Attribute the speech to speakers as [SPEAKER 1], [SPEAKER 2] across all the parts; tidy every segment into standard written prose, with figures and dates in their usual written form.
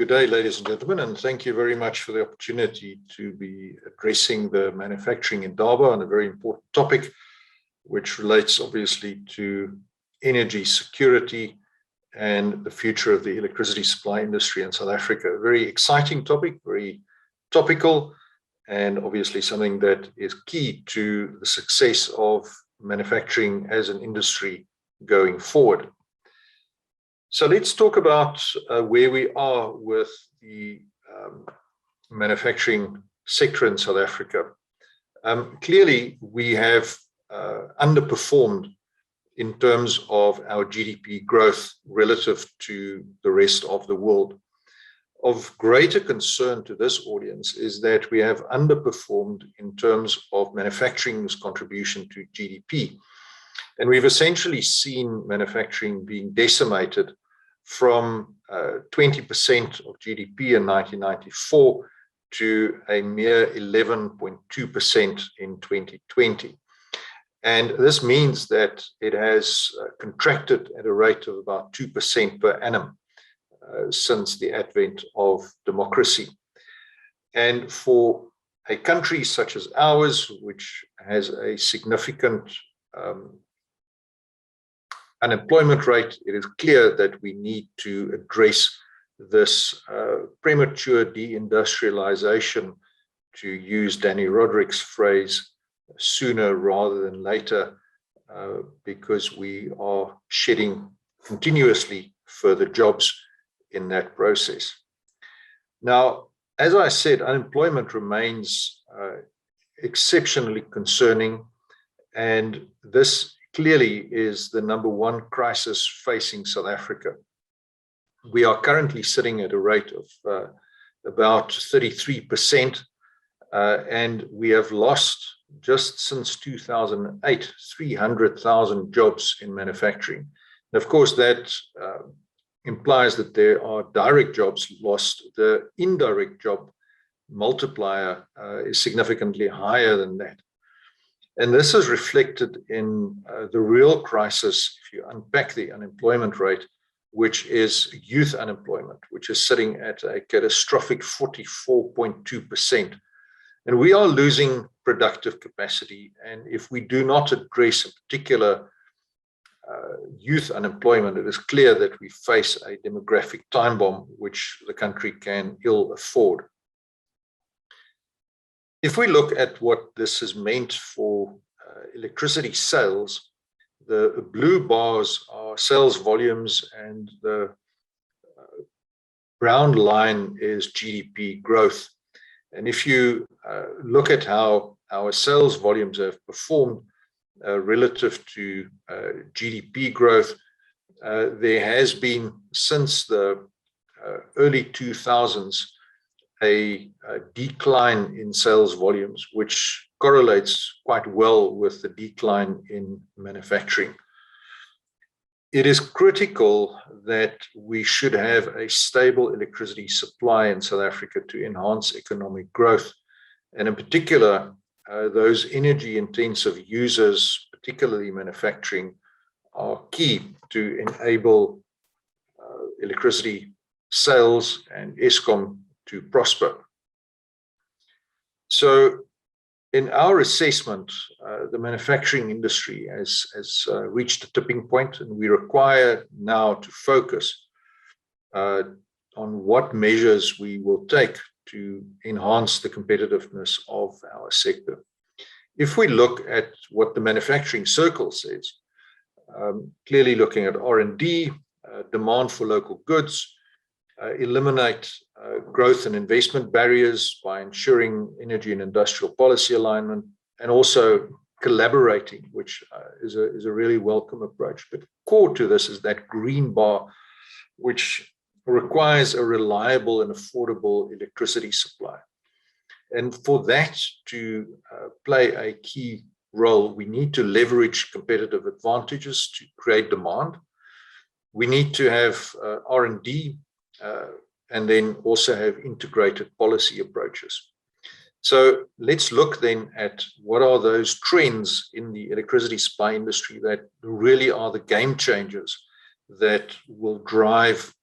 [SPEAKER 1] Good day, ladies and gentlemen, and thank you very much for the opportunity to be addressing the manufacturing in Durban on a very important topic, which relates obviously to energy security and the future of the electricity supply industry in South Africa. A very exciting topic, very topical, and obviously something that is key to the success of manufacturing as an industry going forward. So let's talk about where we are with the manufacturing sector in South Africa. Clearly, we have underperformed in terms of our GDP growth relative to the rest of the world. Of greater concern to this audience is that we have underperformed in terms of manufacturing's contribution to GDP. And we've essentially seen manufacturing being decimated from 20% of GDP in 1994 to a mere 11.2% in 2020. And this means that it has contracted at a rate of about 2% per annum since the advent of democracy. And for a country such as ours, which has a significant unemployment rate, it is clear that we need to address this premature deindustrialization, to use Danny Roderick's phrase, sooner rather than later, because we are shedding continuously further jobs in that process. Now, as I said, unemployment remains exceptionally concerning, and this clearly is the #1 crisis facing South Africa. We are currently sitting at a rate of about 33%, and we have lost, just since 2008, 300,000 jobs in manufacturing. And of course, that implies that there are direct jobs lost. The indirect job multiplier is significantly higher than that. And this is reflected in the real crisis, if you unpack the unemployment rate, which is youth unemployment, which is sitting at a catastrophic 44.2%. And we are losing productive capacity. And if we do not address a particular youth unemployment, it is clear that we face a demographic time bomb, which the country can ill afford. If we look at what this has meant for electricity sales, the blue bars are sales volumes and the brown line is GDP growth. And if you look at how our sales volumes have performed relative to GDP growth, there has been, since the early 2000s, a decline in sales volumes, which correlates quite well with the decline in manufacturing. It is critical that we should have a stable electricity supply in South Africa to enhance economic growth. And in particular, those energy-intensive users, particularly manufacturing, are key to enable electricity sales and Eskom to prosper. So in our assessment, the manufacturing industry has reached a tipping point, and we require now to focus on what measures we will take to enhance the competitiveness of our sector. If we look at what the manufacturing circle says, clearly looking at R&D, demand for local goods, eliminate growth and investment barriers by ensuring energy and industrial policy alignment, and also collaborating, which is a really welcome approach. But core to this is that green bar, which requires a reliable and affordable electricity supply. And for that to play a key role, we need to leverage competitive advantages to create demand. We need to have R&D, and then also have integrated policy approaches. So let's look then at what are those trends in the electricity supply industry that really are the game changers that will drive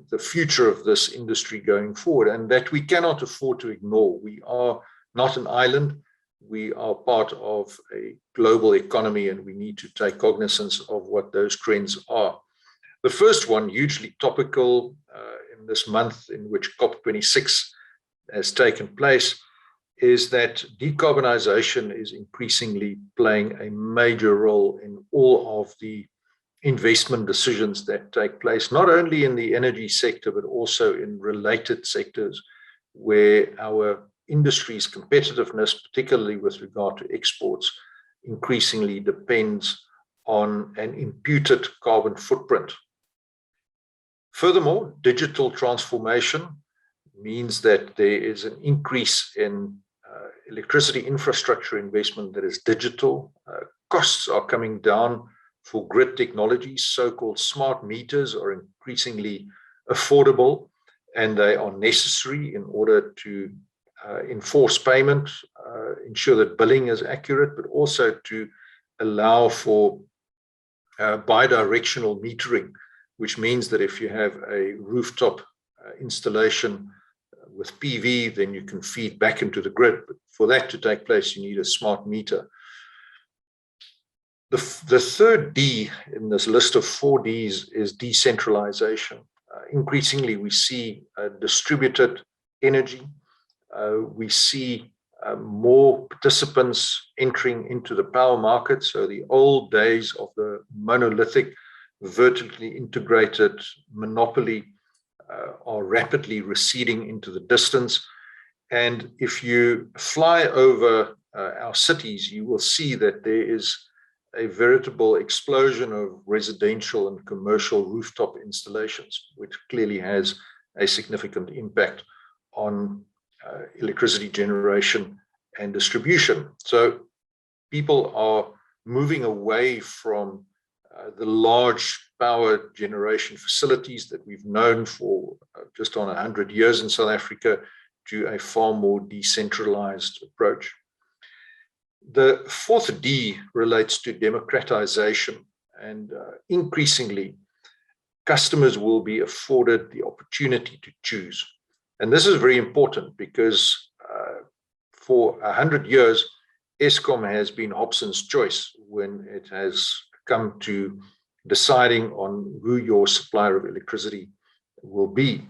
[SPEAKER 1] the future of this industry going forward, and that we cannot afford to ignore. We are not an island. We are part of a global economy, and we need to take cognizance of what those trends are. The first one, hugely topical in this month in which COP26 has taken place, is that decarbonization is increasingly playing a major role in all of the investment decisions that take place, not only in the energy sector, but also in related sectors where our industry's competitiveness, particularly with regard to exports, increasingly depends on an imputed carbon footprint. Furthermore, digital transformation means that there is an increase in electricity infrastructure investment that is digital. Costs are coming down for grid technologies. So-called smart meters are increasingly affordable, and they are necessary in order to enforce payment, ensure that billing is accurate, but also to allow for bidirectional metering, which means that if you have a rooftop installation with PV, then you can feed back into the grid. But for that to take place, you need a smart meter. The third D in this list of 4 Ds is decentralization. Increasingly, we see distributed energy. We see more participants entering into the power market. So the old days of the monolithic, vertically integrated monopoly are rapidly receding into the distance. And if you fly over our cities, you will see that there is a veritable explosion of residential and commercial rooftop installations, which clearly has a significant impact on electricity generation and distribution. So people are moving away from the large power generation facilities that we've known for just on 100 years in South Africa to a far more decentralized approach. The fourth D relates to democratization, and increasingly customers will be afforded the opportunity to choose. And this is very important because for 100 years, Eskom has been Hobson's choice when it has come to deciding on who your supplier of electricity will be.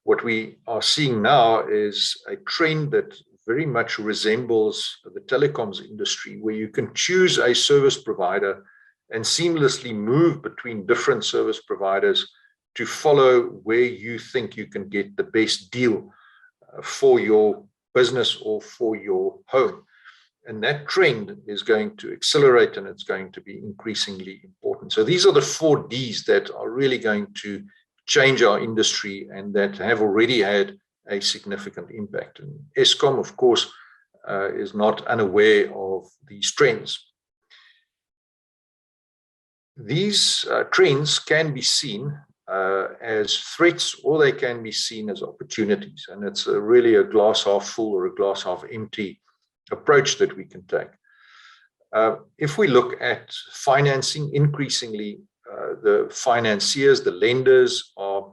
[SPEAKER 1] What we are seeing now is a trend that very much resembles the telecoms industry, where you can choose a service provider and seamlessly move between different service providers to follow where you think you can get the best deal for your business or for your home. And that trend is going to accelerate, and it's going to be increasingly important. So these are the 4 Ds that are really going to change our industry and that have already had a significant impact. And Eskom, of course, is not unaware of these trends. These trends can be seen as threats, or they can be seen as opportunities. And it's really a glass half full or a glass half empty approach that we can take. If we look at financing, increasingly the financiers, the lenders are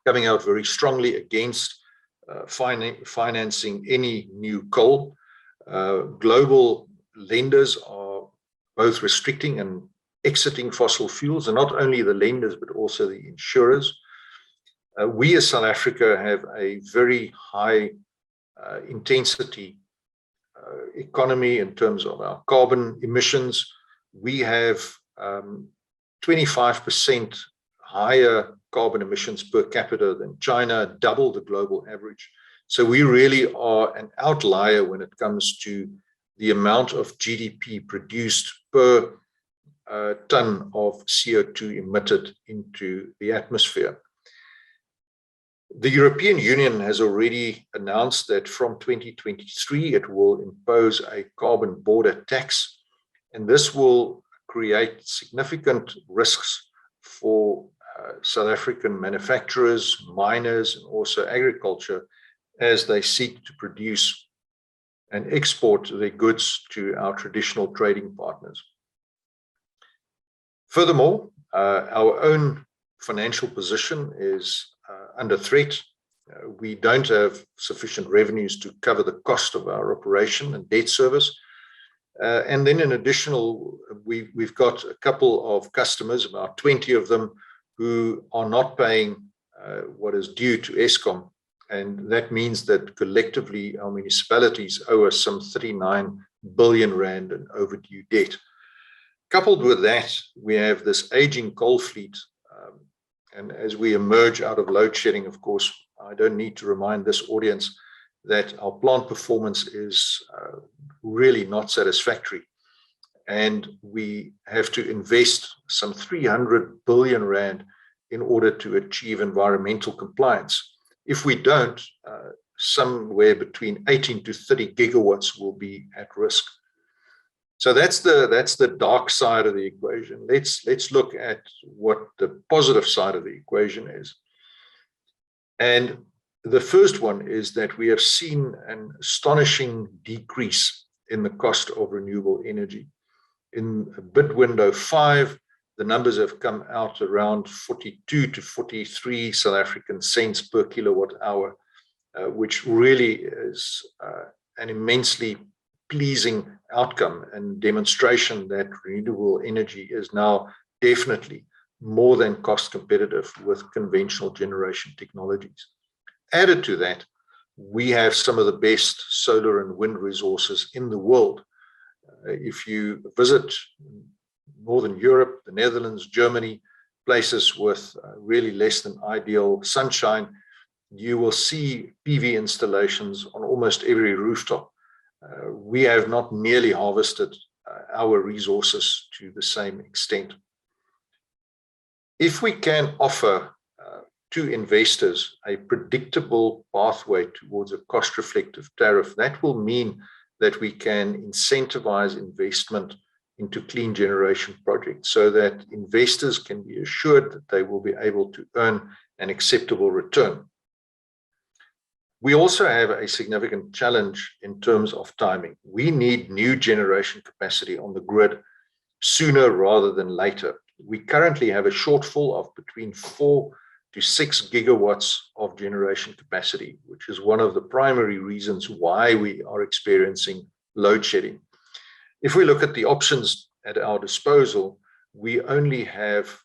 [SPEAKER 1] coming out very strongly against financing any new coal. Global lenders are both restricting and exiting fossil fuels, and not only the lenders, but also the insurers. We as South Africa have a very high intensity economy in terms of our carbon emissions. We have 25% higher carbon emissions per capita than China, double the global average. So we really are an outlier when it comes to the amount of GDP produced per ton of CO2 emitted into the atmosphere. The European Union has already announced that from 2023, it will impose a carbon border tax, and this will create significant risks for South African manufacturers, miners, and also agriculture as they seek to produce and export their goods to our traditional trading partners. Furthermore, our own financial position is under threat. We don't have sufficient revenues to cover the cost of our operation and debt service. And then in additional, we've got a couple of customers, about 20 of them, who are not paying what is due to Eskom. And that means that collectively our municipalities owe us some 39 billion rand in overdue debt. Coupled with that, we have this aging coal fleet. And as we emerge out of load shedding, of course, I don't need to remind this audience that our plant performance is really not satisfactory. And we have to invest some 300 billion rand in order to achieve environmental compliance. If we don't, somewhere between 18 to 30 gigawatts will be at risk. So that's the dark side of the equation. Let's look at what the positive side of the equation is. And the first one is that we have seen an astonishing decrease in the cost of renewable energy. In bid window 5, the numbers have come out around 42 to 43 South African cents per kilowatt hour, which really is an immensely pleasing outcome and demonstration that renewable energy is now definitely more than cost competitive with conventional generation technologies. Added to that, we have some of the best solar and wind resources in the world. If you visit Northern Europe, the Netherlands, Germany, places with really less than ideal sunshine, you will see PV installations on almost every rooftop. We have not nearly harvested our resources to the same extent. If we can offer to investors a predictable pathway towards a cost-reflective tariff, that will mean that we can incentivize investment into clean generation projects so that investors can be assured that they will be able to earn an acceptable return. We also have a significant challenge in terms of timing. We need new generation capacity on the grid sooner rather than later. We currently have a shortfall of between 4 to 6 gigawatts of generation capacity, which is one of the primary reasons why we are experiencing load shedding. If we look at the options at our disposal, we only have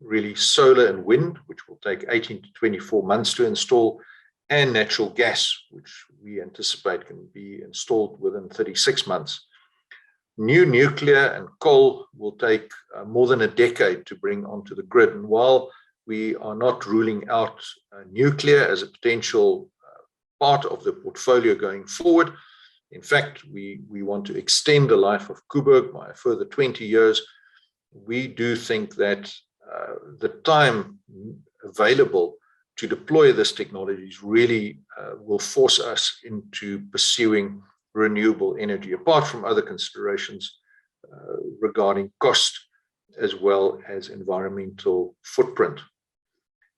[SPEAKER 1] really solar and wind, which will take 18 to 24 months to install, and natural gas, which we anticipate can be installed within 36 months. New nuclear and coal will take more than a decade to bring onto the grid. And while we are not ruling out nuclear as a potential part of the portfolio going forward, in fact, we want to extend the life of Koeberg by a further 20 years. We do think that the time available to deploy this technology really will force us into pursuing renewable energy, apart from other considerations regarding cost as well as environmental footprint.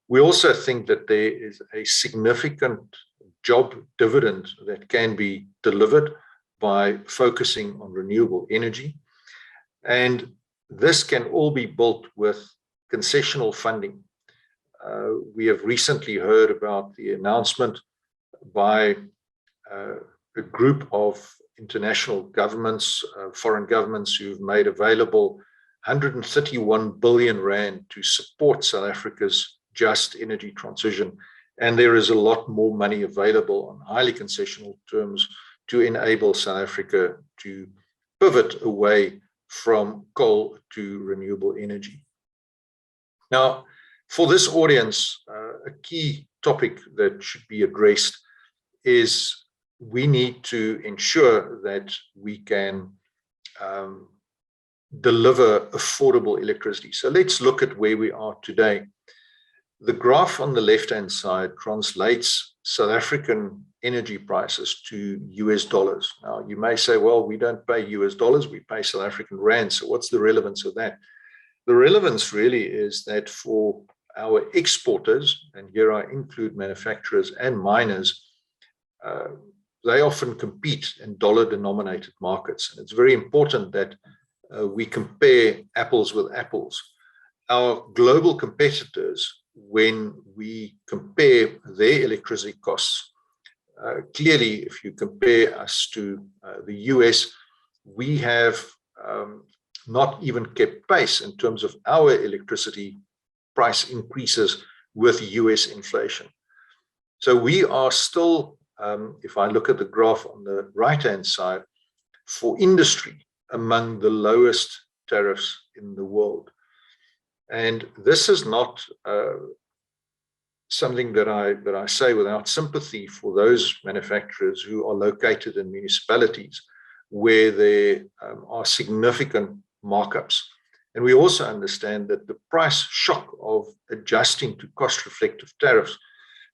[SPEAKER 1] We also think that there is a significant job dividend that can be delivered by focusing on renewable energy. And this can all be built with concessional funding. We have recently heard about the announcement by a group of international governments, foreign governments, who've made available 131 billion rand to support South Africa's just energy transition. And there is a lot more money available on highly concessional terms to enable South Africa to pivot away from coal to renewable energy. Now, for this audience, a key topic that should be addressed is we need to ensure that we can deliver affordable electricity. So let's look at where we are today. The graph on the left-hand side translates South African energy prices to US dollars. Now, you may say, well, we don't pay US dollars, we pay South African rand. So what's the relevance of that? The relevance really is that for our exporters, and here I include manufacturers and miners, they often compete in dollar-denominated markets. And it's very important that we compare apples with apples. our global competitors, when we compare their electricity costs, clearly, if you compare us to the US, we have not even kept pace in terms of our electricity price increases with US inflation. So we are still, if I look at the graph on the right-hand side, for industry, among the lowest tariffs in the world. And this is not something that I say without sympathy for those manufacturers who are located in municipalities where there are significant markups. And we also understand that the price shock of adjusting to cost-reflective tariffs,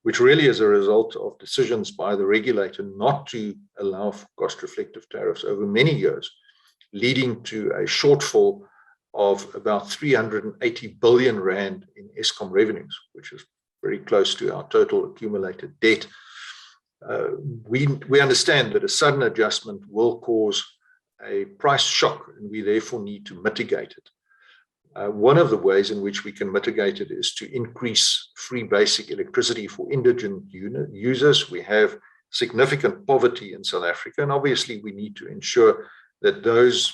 [SPEAKER 1] which really is a result of decisions by the regulator not to allow for cost-reflective tariffs over many years, leading to a shortfall of about 380 billion rand in Eskom revenues, which is very close to our total accumulated debt. We understand that a sudden adjustment will cause a price shock, and we therefore need to mitigate it. One of the ways in which we can mitigate it is to increase free basic electricity for indigent users. We have significant poverty in South Africa, and obviously we need to ensure that those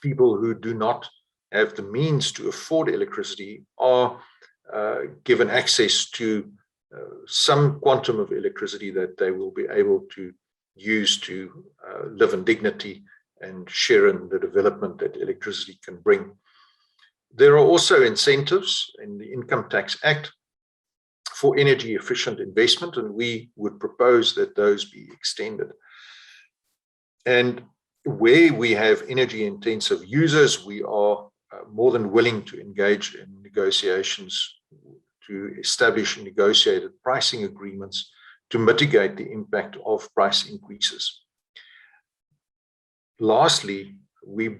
[SPEAKER 1] people who do not have the means to afford electricity are given access to some quantum of electricity that they will be able to use to live in dignity and share in the development that electricity can bring. There are also incentives in the Income Tax Act for energy efficient investment, and we would propose that those be extended. And where we have energy intensive users, we are more than willing to engage in negotiations to establish negotiated pricing agreements to mitigate the impact of price increases. Lastly, we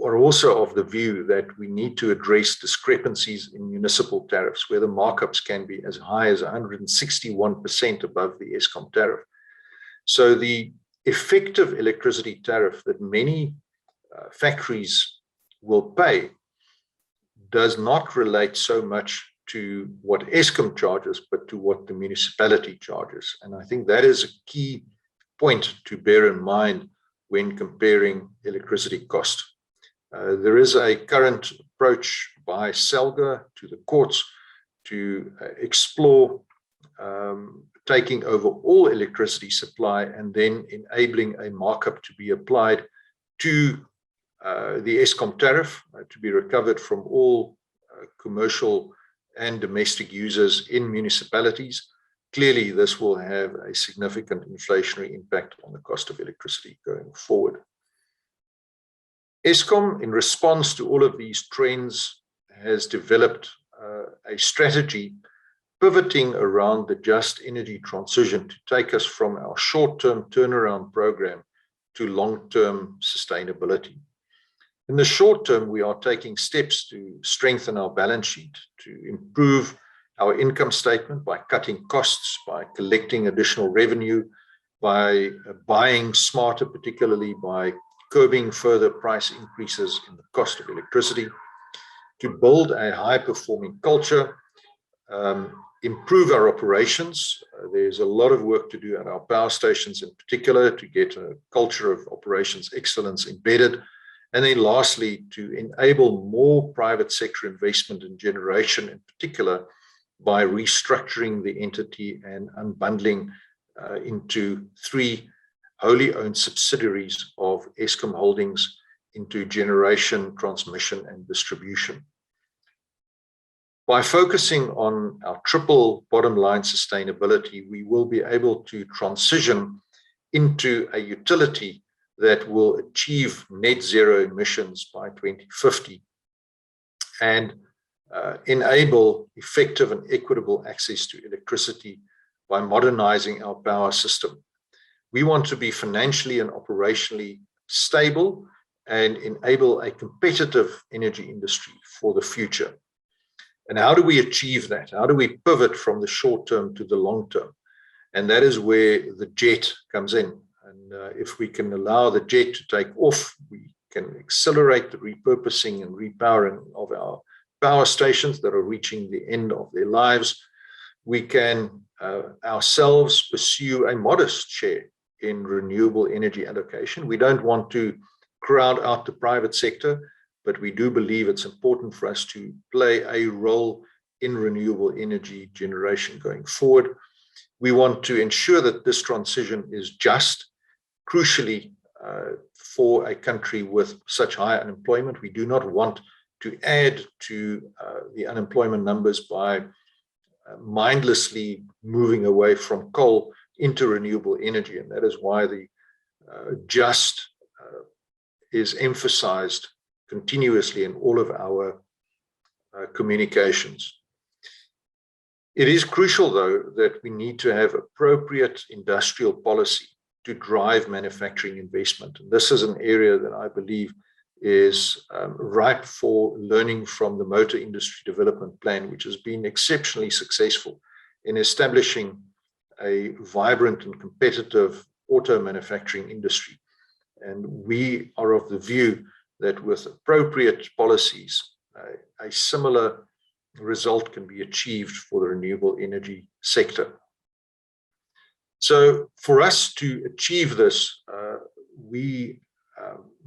[SPEAKER 1] are also of the view that we need to address discrepancies in municipal tariffs, where the markups can be as high as 161% above the Eskom tariff. So the effective electricity tariff that many factories will pay does not relate so much to what Eskom charges, but to what the municipality charges. And I think that is a key point to bear in mind when comparing electricity cost. There is a current approach by SELGA to the courts to explore taking over all electricity supply and then enabling a markup to be applied to the Eskom tariff to be recovered from all commercial and domestic users in municipalities. Clearly, this will have a significant inflationary impact on the cost of electricity going forward. Eskom, in response to all of these trends, has developed a strategy pivoting around the just energy transition to take us from our short-term turnaround program to long-term sustainability. In the short term, we are taking steps to strengthen our balance sheet, to improve our income statement by cutting costs, by collecting additional revenue, by buying smarter, particularly by curbing further price increases in the cost of electricity, to build a high-performing culture, improve our operations. There's a lot of work to do at our power stations in particular to get a culture of operations excellence embedded. And then lastly, to enable more private sector investment in generation in particular by restructuring the entity and unbundling into 3 wholly owned subsidiaries of Eskom Holdings into generation, transmission, and distribution. By focusing on our triple bottom line sustainability, we will be able to transition into a utility that will achieve net zero emissions by 2050 and enable effective and equitable access to electricity by modernizing our power system. We want to be financially and operationally stable and enable a competitive energy industry for the future. And how do we achieve that? How do we pivot from the short term to the long term? And that is where the jet comes in. And if we can allow the jet to take off, we can accelerate the repurposing and repowering of our power stations that are reaching the end of their lives. We can ourselves pursue a modest share in renewable energy allocation. We don't want to crowd out the private sector, but we do believe it's important for us to play a role in renewable energy generation going forward. We want to ensure that this transition is just. Crucially, for a country with such high unemployment, we do not want to add to the unemployment numbers by mindlessly moving away from coal into renewable energy. And that is why the just is emphasized continuously in all of our communications. It is crucial, though, that we need to have appropriate industrial policy to drive manufacturing investment. And this is an area that I believe is ripe for learning from the Motor Industry Development Plan, which has been exceptionally successful in establishing a vibrant and competitive auto manufacturing industry. And we are of the view that with appropriate policies, a similar result can be achieved for the renewable energy sector. So for us to achieve this, we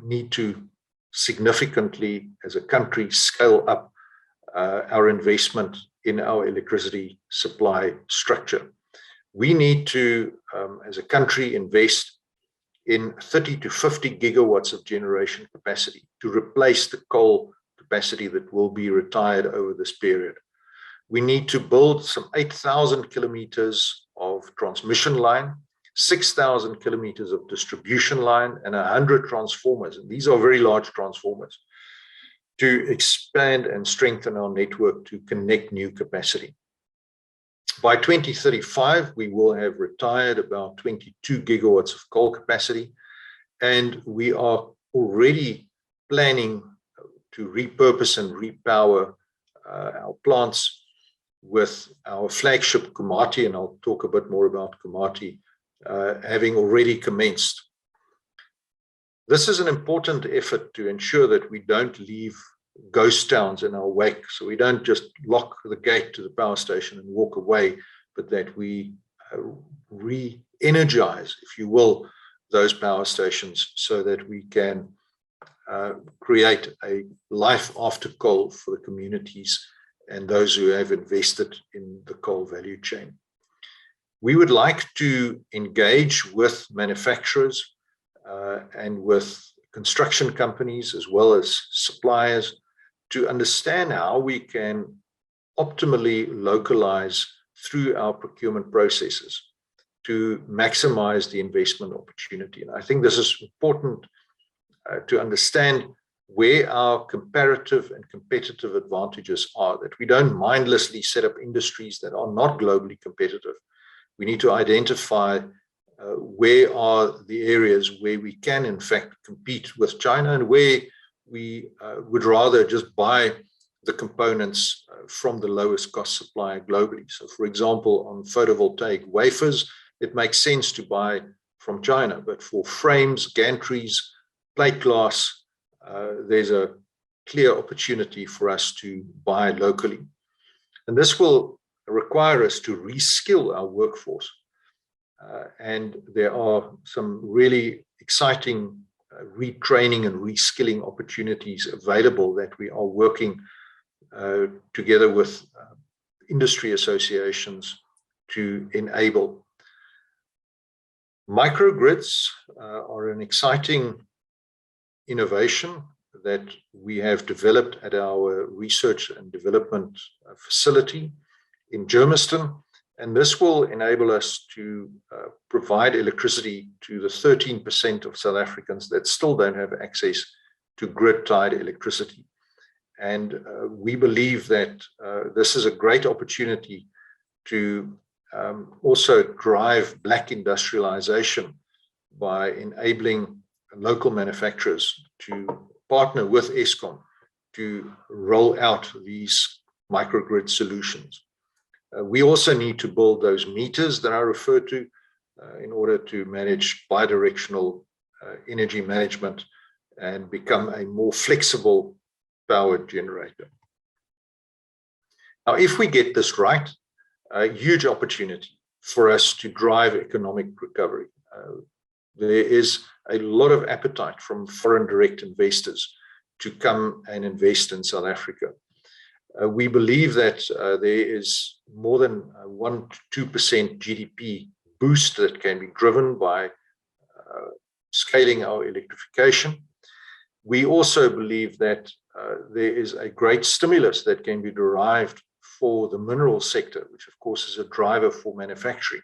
[SPEAKER 1] need to significantly, as a country, scale up our investment in our electricity supply structure. We need to, as a country, invest in 30 to 50 gigawatts of generation capacity to replace the coal capacity that will be retired over this period. We need to build some 8,000 kilometers of transmission line, 6,000 kilometers of distribution line, and 100 transformers. And these are very large transformers to expand and strengthen our network to connect new capacity. By 2035, we will have retired about 22 gigawatts of coal capacity, and we are already planning to repurpose and repower our plants with our flagship Komati, and I'll talk a bit more about Komati, having already commenced. This is an important effort to ensure that we don't leave ghost towns in our wake. So we don't just lock the gate to the power station and walk away, but that we re-energize, if you will, those power stations so that we can create a life after coal for the communities and those who have invested in the coal value chain. We would like to engage with manufacturers and with construction companies as well as suppliers to understand how we can optimally localize through our procurement processes to maximize the investment opportunity. And I think this is important to understand where our comparative and competitive advantages are, that we don't mindlessly set up industries that are not globally competitive. We need to identify where are the areas where we can, in fact, compete with China and where we would rather just buy the components from the lowest cost supplier globally. So, for example, on photovoltaic wafers, it makes sense to buy from China, but for frames, gantries, plate glass, there's a clear opportunity for us to buy locally. And this will require us to reskill our workforce. And there are some really exciting retraining and reskilling opportunities available that we are working together with industry associations to enable. Microgrids are an exciting innovation that we have developed at our research and development facility in Germiston. And this will enable us to provide electricity to the 13% of South Africans that still don't have access to grid-tied electricity. And we believe that this is a great opportunity to also drive black industrialization by enabling local manufacturers to partner with Eskom to roll out these microgrid solutions. We also need to build those meters that I referred to in order to manage bidirectional energy management and become a more flexible power generator. Now, if we get this right, a huge opportunity for us to drive economic recovery. There is a lot of appetite from foreign direct investors to come and invest in South Africa. We believe that there is more than 1 to 2% GDP boost that can be driven by scaling our electrification. We also believe that there is a great stimulus that can be derived for the mineral sector, which of course is a driver for manufacturing.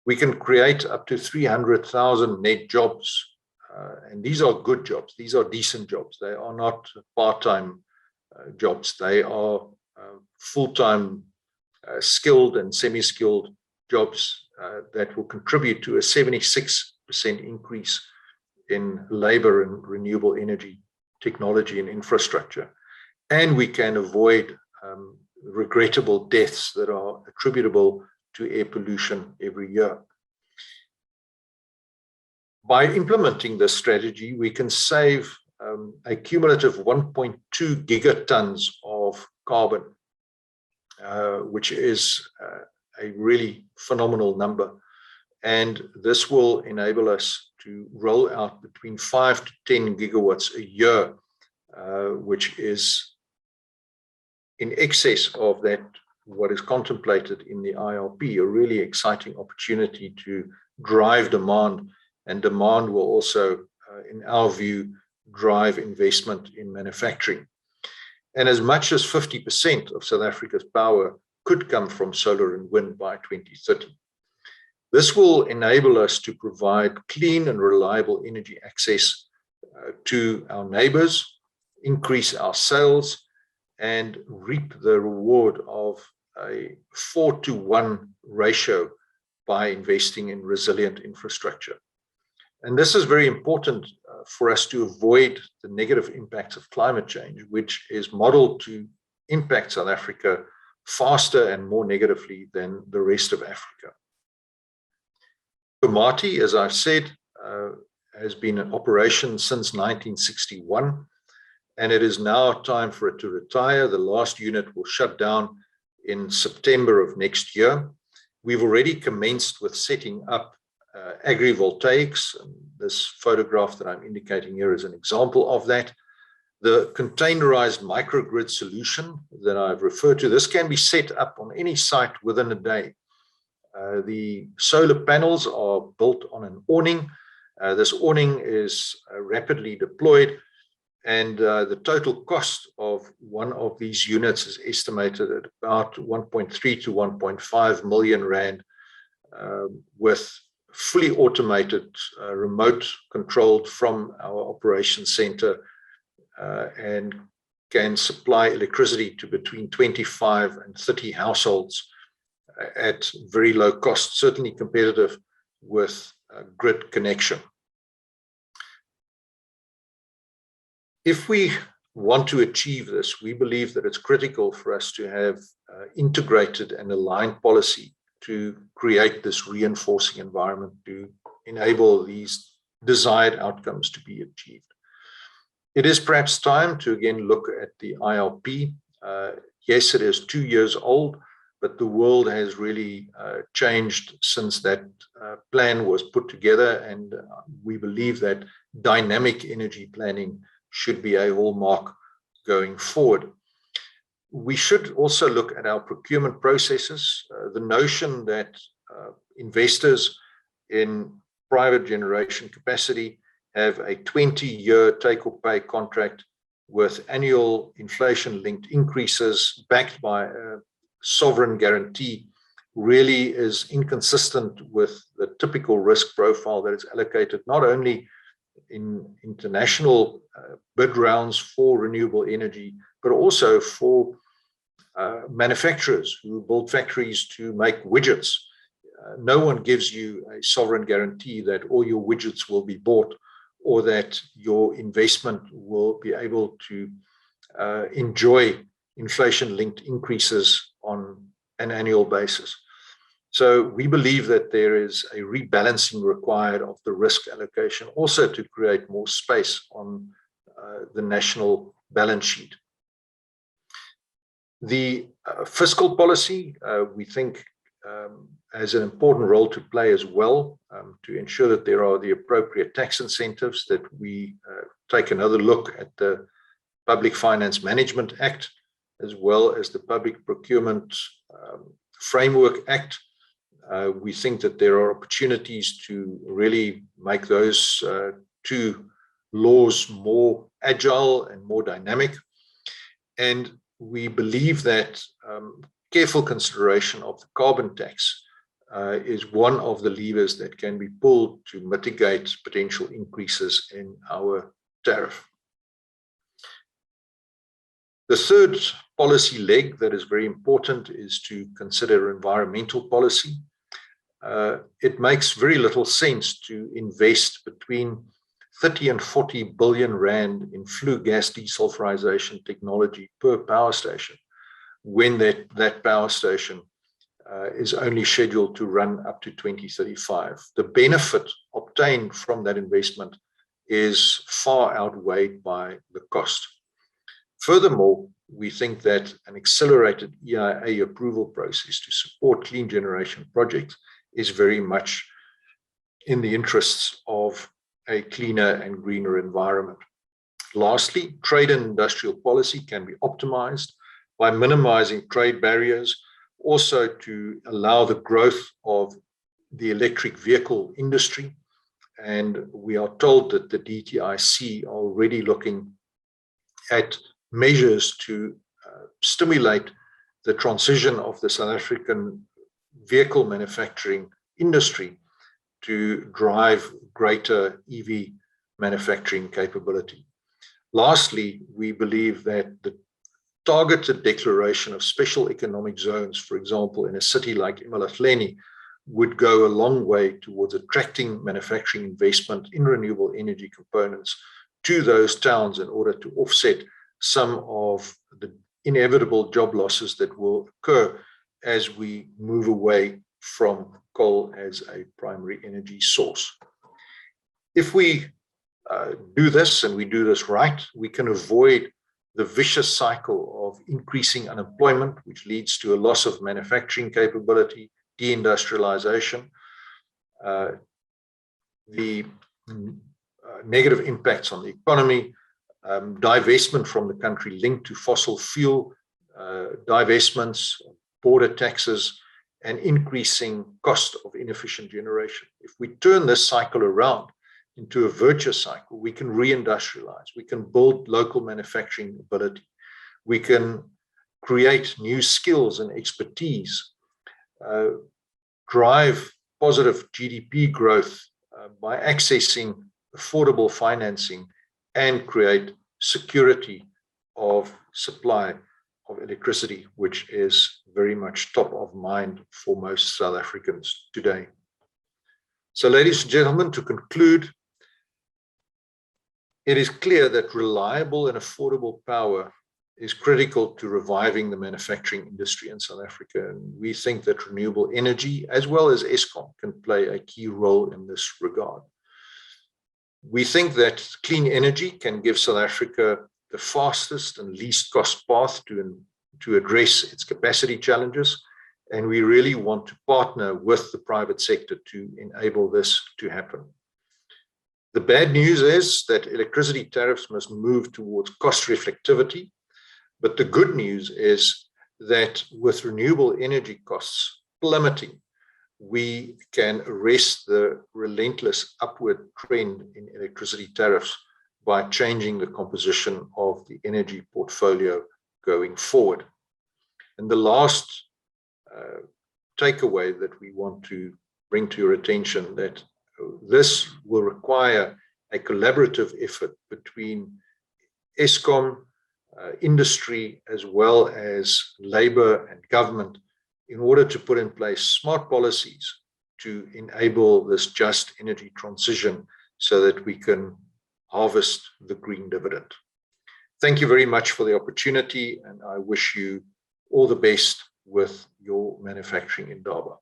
[SPEAKER 1] We can create up to 300,000 net jobs, and these are good jobs. These are decent jobs. They are not part-time jobs. They are full-time, skilled and semi-skilled jobs that will contribute to a 76% increase in labor and renewable energy technology and infrastructure. And we can avoid regrettable deaths that are attributable to air pollution every year. By implementing this strategy, we can save a cumulative 1.2 gigatons of carbon, which is a really phenomenal number. And this will enable us to roll out between 5 to 10 gigawatts a year, which is in excess of that what is contemplated in the IRP, a really exciting opportunity to drive demand, and demand will also, in our view, drive investment in manufacturing. And as much as 50% of South Africa's power could come from solar and wind by 2030. This will enable us to provide clean and reliable energy access to our neighbors, increase our sales, and reap the reward of a 4-to-1 ratio by investing in resilient infrastructure. And this is very important for us to avoid the negative impacts of climate change, which is modeled to impact South Africa faster and more negatively than the rest of Africa. Komati, as I've said, has been in operation since 1961, and it is now time for it to retire. The last unit will shut down in September of next year. We've already commenced with setting up agrivoltaics. This photograph that I'm indicating here is an example of that. The containerized microgrid solution that I've referred to, this can be set up on any site within a day. The solar panels are built on an awning. This awning is rapidly deployed, and the total cost of one of these units is estimated at about 1.3 to 1.5 million rand, with fully automated, remote controlled from our operations center, and can supply electricity to between 25 and 30 households at very low cost, certainly competitive with grid connection. If we want to achieve this, we believe that it's critical for us to have integrated and aligned policy to create this reinforcing environment to enable these desired outcomes to be achieved. It is perhaps time to again look at the IRP. Yes, it is 2 years old, but the world has really changed since that plan was put together, and we believe that dynamic energy planning should be a hallmark going forward. We should also look at our procurement processes. The notion that investors in private generation capacity have a 20-year take-or-pay contract with annual inflation-linked increases backed by a sovereign guarantee really is inconsistent with the typical risk profile that is allocated not only in international bid rounds for renewable energy, but also for manufacturers who build factories to make widgets. No one gives you a sovereign guarantee that all your widgets will be bought or that your investment will be able to enjoy inflation-linked increases on an annual basis. So we believe that there is a rebalancing required of the risk allocation, also to create more space on the national balance sheet. The fiscal policy, we think, has an important role to play as well, to ensure that there are the appropriate tax incentives, that we take another look at the Public Finance Management Act, as well as the Public Procurement Framework Act. We think that there are opportunities to really make those two laws more agile and more dynamic. And we believe that careful consideration of the carbon tax is one of the levers that can be pulled to mitigate potential increases in our tariff. The third policy leg that is very important is to consider environmental policy. It makes very little sense to invest between 30 and 40 billion rand in flue gas desulfurization technology per power station, when that power station is only scheduled to run up to 2035. The benefit obtained from that investment is far outweighed by the cost. Furthermore, we think that an accelerated EIA approval process to support clean generation projects is very much in the interests of a cleaner and greener environment. Lastly, trade and industrial policy can be optimized by minimizing trade barriers, also to allow the growth of the electric vehicle industry. And we are told that the DTIC are already looking at measures to stimulate the transition of the South African vehicle manufacturing industry to drive greater EV manufacturing capability. Lastly, we believe that the targeted declaration of special economic zones, for example, in a city like eMalahleni, would go a long way towards attracting manufacturing investment in renewable energy components to those towns in order to offset some of the inevitable job losses that will occur as we move away from coal as a primary energy source. If we do this, and we do this right, we can avoid the vicious cycle of increasing unemployment, which leads to a loss of manufacturing capability, deindustrialization, the negative impacts on the economy, divestment from the country linked to fossil fuel divestments, border taxes, and increasing cost of inefficient generation. If we turn this cycle around into a virtuous cycle, we can reindustrialize, we can build local manufacturing ability, we can create new skills and expertise, drive positive GDP growth by accessing affordable financing, and create security of supply of electricity, which is very much top of mind for most South Africans today. So, ladies and gentlemen, to conclude, it is clear that reliable and affordable power is critical to reviving the manufacturing industry in South Africa. And we think that renewable energy, as well as Eskom, can play a key role in this regard. We think that clean energy can give South Africa the fastest and least cost path to address its capacity challenges. And we really want to partner with the private sector to enable this to happen. The bad news is that electricity tariffs must move towards cost reflectivity. But the good news is that with renewable energy costs plummeting, we can arrest the relentless upward trend in electricity tariffs by changing the composition of the energy portfolio going forward. And the last takeaway that we want to bring to your attention, that this will require a collaborative effort between Eskom, industry, as well as labor and government, in order to put in place smart policies to enable this just energy transition so that we can harvest the green dividend. Thank you very much for the opportunity, and I wish you all the best with your manufacturing endeavor.